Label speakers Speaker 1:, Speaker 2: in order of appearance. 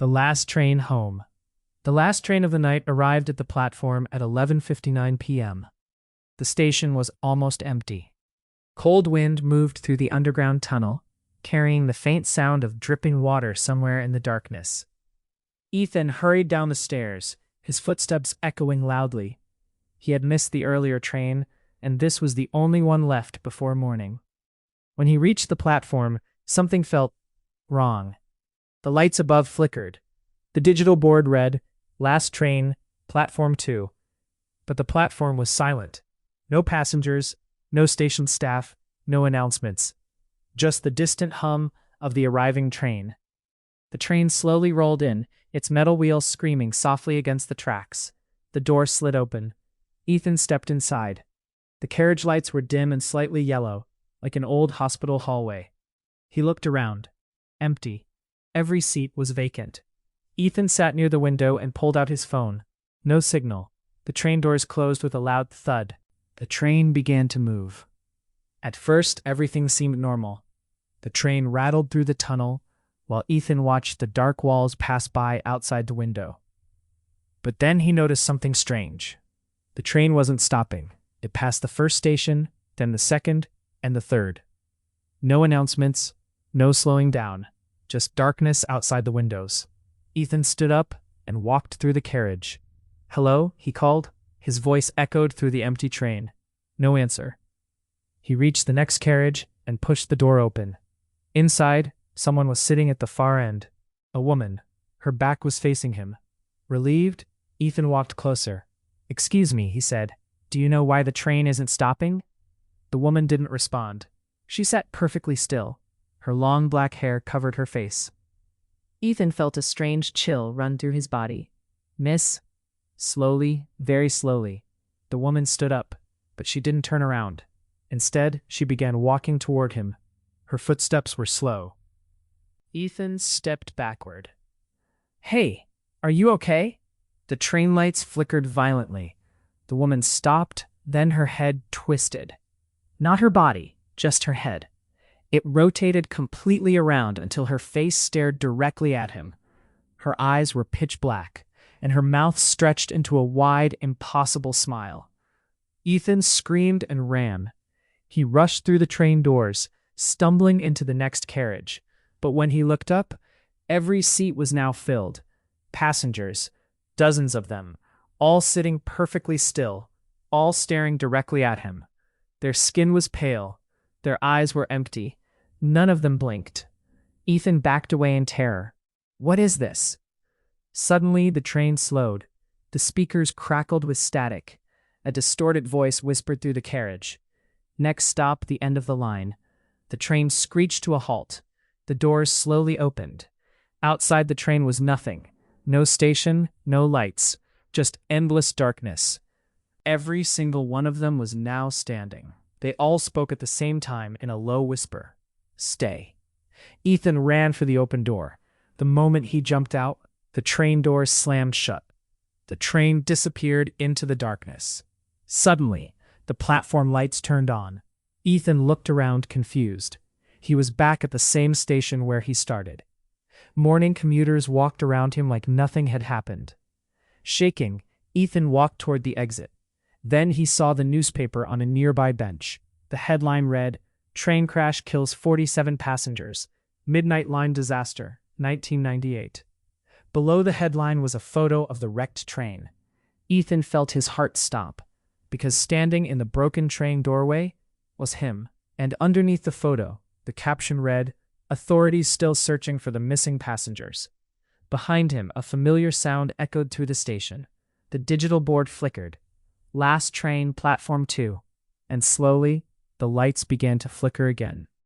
Speaker 1: The last train home. The last train of the night arrived at the platform at 11:59 p.m. The station was almost empty. Cold wind moved through the underground tunnel, carrying the faint sound of dripping water somewhere in the darkness. Ethan hurried down the stairs, his footsteps echoing loudly. He had missed the earlier train, and this was the only one left before morning. When he reached the platform, something felt wrong. The lights above flickered. The digital board read, "Last train, platform 2." But the platform was silent. No passengers, no station staff, no announcements. Just the distant hum of the arriving train. The train slowly rolled in, its metal wheels screaming softly against the tracks. The door slid open. Ethan stepped inside. The carriage lights were dim and slightly yellow, like an old hospital hallway. He looked around. Empty. Every seat was vacant. Ethan sat near the window and pulled out his phone. No signal. The train doors closed with a loud thud. The train began to move. At first, everything seemed normal. The train rattled through the tunnel, while Ethan watched the dark walls pass by outside the window. But then he noticed something strange. The train wasn't stopping. It passed the first station, then the second, and the third. No announcements, no slowing down, just darkness outside the windows. Ethan stood up and walked through the carriage. "Hello?" he called. His voice echoed through the empty train. No answer. He reached the next carriage and pushed the door open. Inside, someone was sitting at the far end. A woman. Her back was facing him. Relieved, Ethan walked closer. "Excuse me," he said. "Do you know why the train isn't stopping?" The woman didn't respond. She sat perfectly still. Her long black hair covered her face.
Speaker 2: Ethan felt a strange chill run through his body. "Miss?" Slowly, very slowly, the woman stood up, but she didn't turn around. Instead, she began walking toward him. Her footsteps were slow. Ethan stepped backward. "Hey, are you okay?" The train lights flickered violently. The woman stopped, then her head twisted. Not her body, just her head. It rotated completely around until her face stared directly at him. Her eyes were pitch black, and her mouth stretched into a wide, impossible smile. Ethan screamed and ran. He rushed through the train doors, stumbling into the next carriage. But when he looked up, every seat was now filled. Passengers, dozens of them, all sitting perfectly still, all staring directly at him. Their skin was pale. Their eyes were empty. None of them blinked. Ethan backed away in terror. What is this? Suddenly, the train slowed. The speakers crackled with static. A distorted voice whispered through the carriage. "Next stop, the end of the line." The train screeched to a halt. The doors slowly opened. Outside the train was nothing. No station, no lights, just endless darkness. Every single one of them was now standing. They all spoke at the same time in a low whisper. "Stay." Ethan ran for the open door. The moment he jumped out, the train doors slammed shut. The train disappeared into the darkness. Suddenly, the platform lights turned on. Ethan looked around confused. He was back at the same station where he started. Morning commuters walked around him like nothing had happened. Shaking, Ethan walked toward the exit. Then he saw the newspaper on a nearby bench. The headline read, "Train crash kills 47 passengers. Midnight line disaster, 1998. Below the headline was a photo of the wrecked train. Ethan felt his heart stop, because standing in the broken train doorway was him. And underneath the photo, the caption read, "Authorities still searching for the missing passengers." Behind him, a familiar sound echoed through the station. The digital board flickered. "Last train, platform 2." And slowly, the lights began to flicker again.